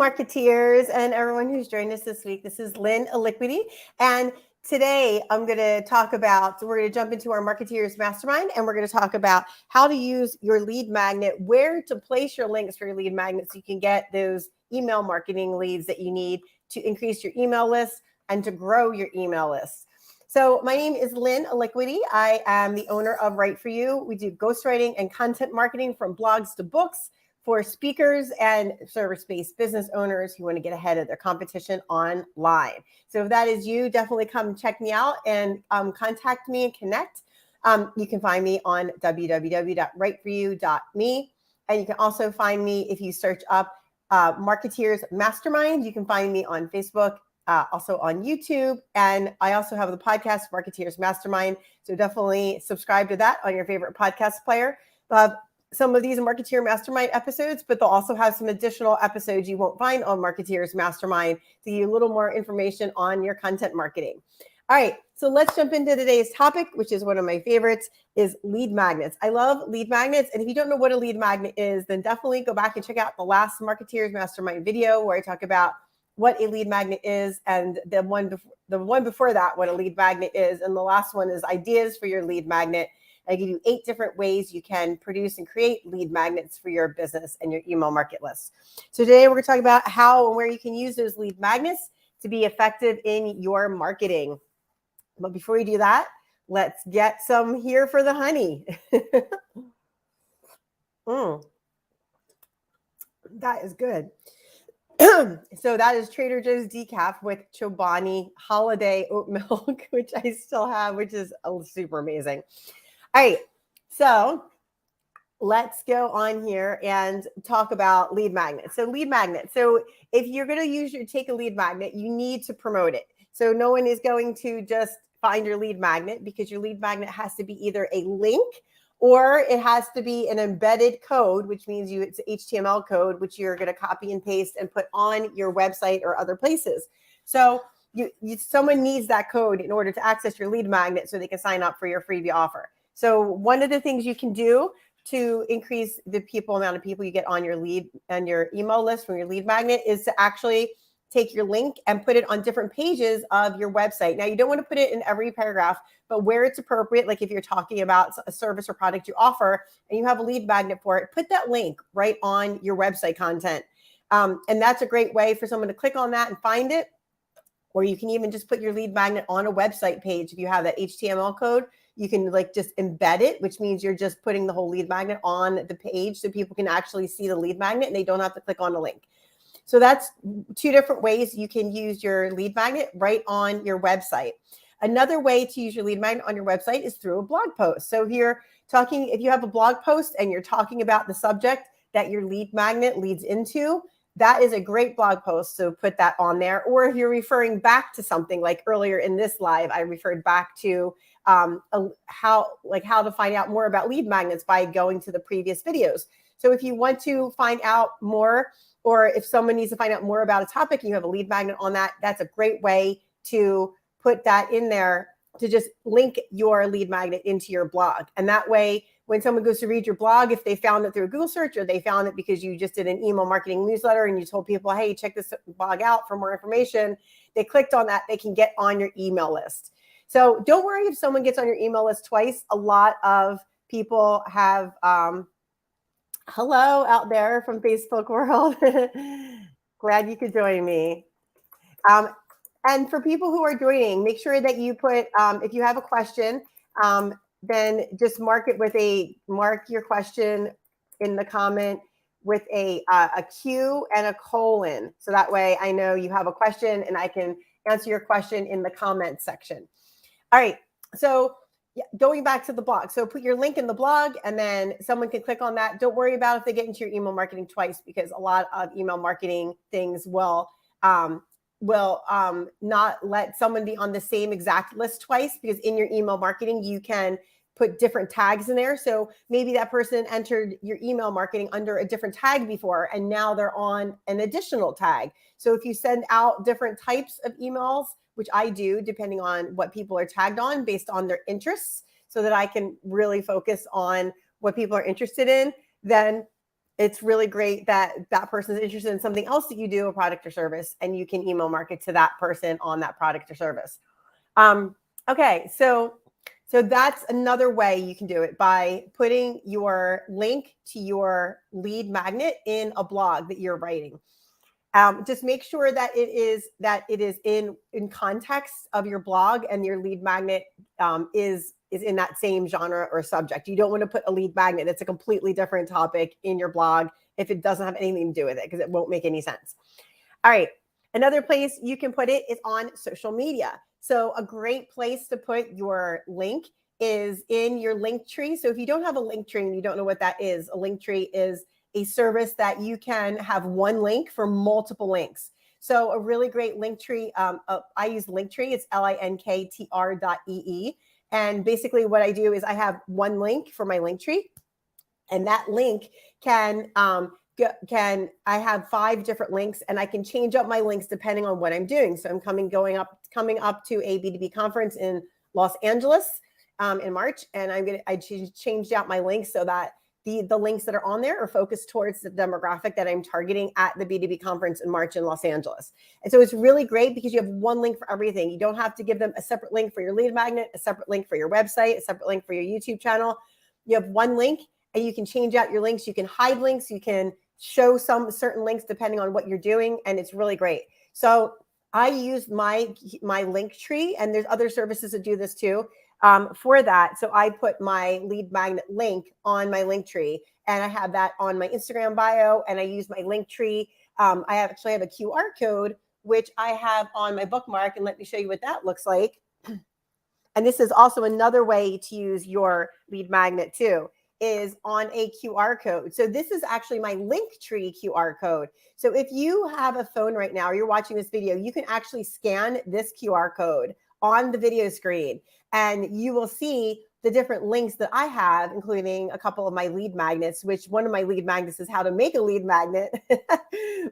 Marketeers and everyone who's joined us this week. This is Lynn, Elikqitie, and today we're going to jump into our Marketeers Mastermind, and we're going to talk about how to use your lead magnet, where to place your links for your lead magnet so you can get those email marketing leads that you need to increase your email list and to grow your email list. So my name is Lynn, Elikqitie. I am the owner of Write For You. We do ghostwriting and content marketing from blogs to books for speakers and service-based business owners who want to get ahead of their competition online. So if that is you, definitely come check me out and contact me and connect. You can find me on www.writeforyou.me. And you can also find me if you search up Marketeers Mastermind. You can find me on Facebook, also on YouTube. And I also have the podcast, Marketeers Mastermind. So definitely subscribe to that on your favorite podcast player. Some of these Marketeer Mastermind episodes, but they'll also have some additional episodes you won't find on Marketeers Mastermind to give you a little more information on your content marketing. All right, so let's jump into today's topic, which is one of my favorites, is lead magnets. I love lead magnets, and if you don't know what a lead magnet is, then definitely go back and check out the last Marketeers Mastermind video where I talk about what a lead magnet is, and the one before that, what a lead magnet is, and the last one is ideas for your lead magnet. I give you 8 different ways you can produce and create lead magnets for your business and your email market list. So today we're going to talk about how and where you can use those lead magnets to be effective in your marketing. But before we do that, let's get some here for the honey. That is good. So that is Trader Joe's decaf with Chobani holiday oat milk, which I still have, which is super amazing. All right, so let's go on here and talk about lead magnets. So lead magnet. So if you're going to take a lead magnet, you need to promote it. So no one is going to just find your lead magnet, because your lead magnet has to be either a link or it has to be an embedded code, which means it's HTML code, which you're going to copy and paste and put on your website or other places. So someone needs that code in order to access your lead magnet so they can sign up for your freebie offer. So one of the things you can do to increase the amount of people you get on your lead and your email list from your lead magnet is to actually take your link and put it on different pages of your website. Now, you don't want to put it in every paragraph, but where it's appropriate, like if you're talking about a service or product you offer and you have a lead magnet for it, put that link right on your website content. And that's a great way for someone to click on that and find it. Or you can even just put your lead magnet on a website page. If you have that HTML code, you can just embed it, which means you're just putting the whole lead magnet on the page so people can actually see the lead magnet and they don't have to click on the link. So that's 2 different ways you can use your lead magnet right on your website. Another way to use your lead magnet on your website is through a blog post. So if you have a blog post and you're talking about the subject that your lead magnet leads into, that is a great blog post. So put that on there. Or if you're referring back to something, like earlier in this live, I referred back to how to find out more about lead magnets by going to the previous videos. So if you want to find out more, or if someone needs to find out more about a topic and you have a lead magnet on that, that's a great way to put that in there, to just link your lead magnet into your blog. And that way, when someone goes to read your blog, if they found it through a Google search or they found it because you just did an email marketing newsletter and you told people, hey, check this blog out for more information, they clicked on that, they can get on your email list. So don't worry if someone gets on your email list twice. A lot of people have, hello out there from Facebook world. Glad you could join me. And for people who are joining, make sure that you put, if you have a question, then just mark your question in the comment with a Q and a colon. So that way I know you have a question and I can answer your question in the comment section. All right, so going back to the blog. So put your link in the blog and then someone can click on that. Don't worry about if they get into your email marketing twice, because a lot of email marketing things will not let someone be on the same exact list twice, because in your email marketing, you can put different tags in there. So maybe that person entered your email marketing under a different tag before, and now they're on an additional tag. So if you send out different types of emails, which I do, depending on what people are tagged on based on their interests, so that I can really focus on what people are interested in, then it's really great that that person is interested in something else that you do, a product or service, and you can email market to that person on that product or service. Okay, so that's another way you can do it, by putting your link to your lead magnet in a blog that you're writing. Just make sure that it is in context of your blog, and your lead magnet is in that same genre or subject. You don't want to put a lead magnet that's a completely different topic in your blog if it doesn't have anything to do with it, because it won't make any sense. All right. Another place you can put it is on social media. So a great place to put your link is in your link tree. So if you don't have a link tree and you don't know what that is, a link tree is a service that you can have one link for multiple links. So a really great link tree, I use Linktree. It's linktr.ee. And basically what I do is I have one link for my link tree, and that link can I have 5 different links, and I can change up my links depending on what I'm doing. So I'm coming up to a B2B conference in Los Angeles in March, and I changed out my links so that the links that are on there are focused towards the demographic that I'm targeting at the B2B conference in March in Los Angeles. And so it's really great because you have one link for everything. You don't have to give them a separate link for your lead magnet, a separate link for your website, a separate link for your YouTube channel. You have one link, and you can change out your links. You can hide links. You can show some certain links depending on what you're doing, and it's really great. So I use my link tree, and there's other services that do this too. For that. So I put my lead magnet link on my link tree, and I have that on my Instagram bio, and I use my link tree. I actually have a QR code, which I have on my bookmark, and let me show you what that looks like. And this is also another way to use your lead magnet too, is on a QR code. So this is actually my Linktree QR code. So if you have a phone right now, or you're watching this video, you can actually scan this QR code on the video screen, and you will see the different links that I have, including a couple of my lead magnets, which one of my lead magnets is how to make a lead magnet,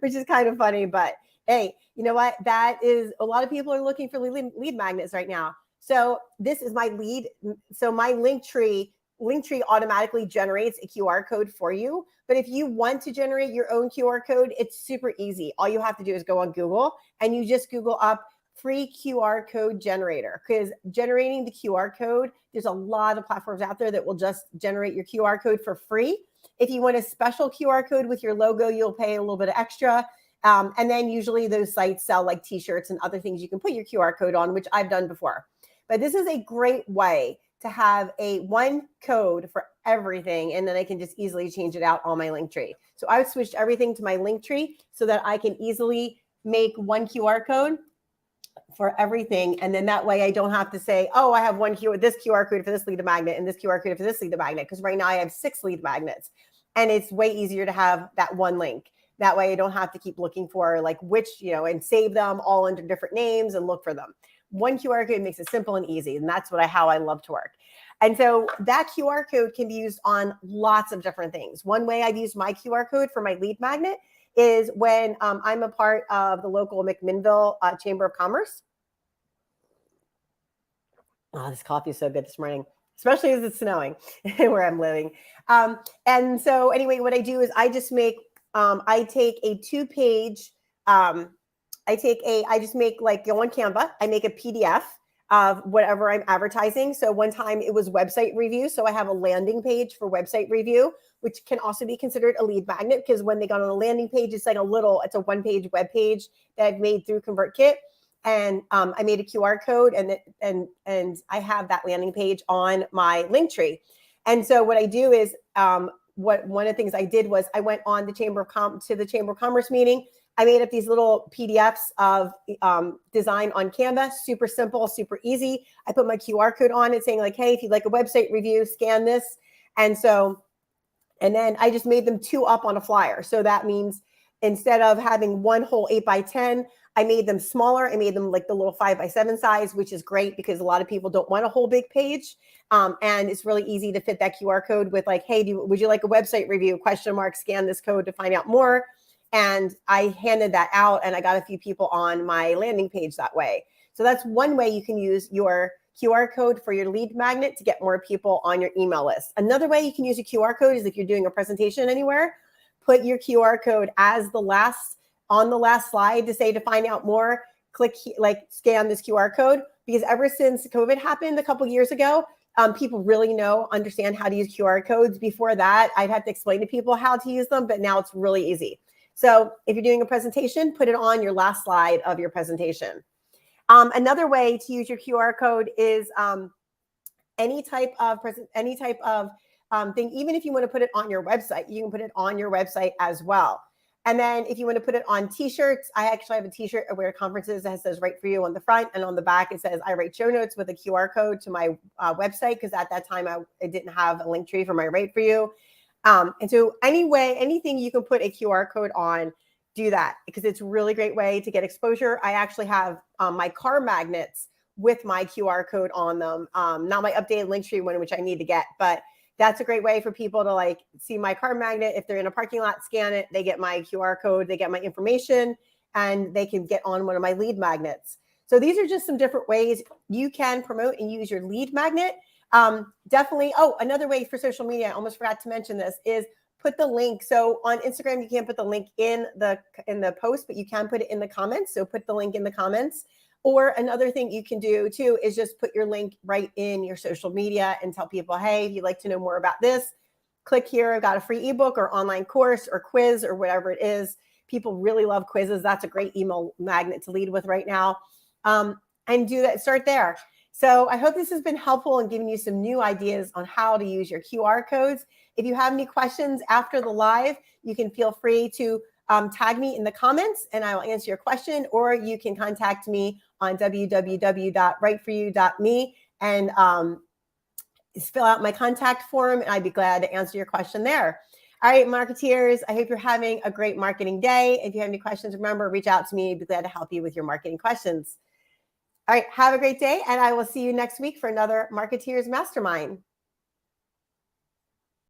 which is kind of funny, but hey, you know what? That is, a lot of people are looking for lead magnets right now. So this is my lead. So my Linktree automatically generates a QR code for you. But if you want to generate your own QR code, it's super easy. All you have to do is go on Google, and you just Google up free QR code generator, because generating the QR code, there's a lot of platforms out there that will just generate your QR code for free. If you want a special QR code with your logo, you'll pay a little bit of extra. And then usually those sites sell like t-shirts and other things you can put your QR code on, which I've done before. But this is a great way to have one code for everything, and then I can just easily change it out on my Linktree. So I've switched everything to my Linktree so that I can easily make one QR code for everything. And then that way I don't have to say, oh, I have this QR code for this lead magnet and this QR code for this lead magnet, because right now I have 6 lead magnets, and it's way easier to have that one link. That way I don't have to keep looking for like which, and save them all under different names and look for them. One QR code makes it simple and easy. And that's how I love to work. And so that QR code can be used on lots of different things. One way I've used my QR code for my lead magnet is when I'm a part of the local McMinnville Chamber of Commerce. Oh, this coffee is so good this morning, especially as it's snowing where I'm living. And so anyway, what I do is I just make, I take a 2-page, I just make like on Canva, I make a PDF of whatever I'm advertising. So one time it was website review. So I have a landing page for website review, which can also be considered a lead magnet, because when they got on a landing page, it's like it's a 1-page web page that I've made through ConvertKit. And I made a QR code, and I have that landing page on my Linktree. And so what I do is, one of the things I did was I went on the Chamber of Commerce meeting. I made up these little PDFs of design on Canva, super simple, super easy. I put my QR code on it saying like, hey, if you'd like a website review, scan this. And then I just made them 2 up on a flyer. So that means instead of having one whole 8x10, I made them smaller. I made them like the little 5x7 size, which is great because a lot of people don't want a whole big page. And it's really easy to fit that QR code with like, hey, would you like a website review? ? Scan this code to find out more. And I handed that out, and I got a few people on my landing page that way. So that's one way you can use your QR code for your lead magnet to get more people on your email list. Another way you can use a QR code is if you're doing a presentation anywhere, put your QR code as on the last slide to say to find out more, click like scan this QR code, because ever since COVID happened a couple years ago, people really understand how to use QR codes. Before that, I'd have to explain to people how to use them, but now it's really easy. So if you're doing a presentation, put it on your last slide of your presentation. Another way to use your QR code is any type of thing. Even if you want to put it on your website, you can put it on your website as well. And then if you want to put it on t-shirts, I actually have a t-shirt I wear at conferences that says "Write for You" on the front, and on the back it says "I write show notes" with a QR code to my website, because at that time I didn't have a link tree for my Write for You. And so anything you can put a QR code on, do that, because it's a really great way to get exposure. I actually have my car magnets with my QR code on them, not my updated link tree one, which I need to get, but that's a great way for people to like see my car magnet. If they're in a parking lot, scan it, they get my QR code, they get my information, and they can get on one of my lead magnets. So these are just some different ways you can promote and use your lead magnet. Definitely. Oh, another way for social media, I almost forgot to mention this, is put the link. So on Instagram, you can't put the link in the post, but you can put it in the comments. So put the link in the comments. Or another thing you can do too is just put your link right in your social media and tell people, hey, if you'd like to know more about this, click here. I've got a free ebook or online course or quiz or whatever it is. People really love quizzes. That's a great email magnet to lead with right now. And do that, start there. So I hope this has been helpful in giving you some new ideas on how to use your QR codes. If you have any questions after the live, you can feel free to tag me in the comments and I will answer your question, or you can contact me on www.writeforyou.me and fill out my contact form, and I'd be glad to answer your question there. All right, marketeers, I hope you're having a great marketing day. If you have any questions, remember, reach out to me. I'd be glad to help you with your marketing questions. All right, have a great day, and I will see you next week for another Marketeers Mastermind.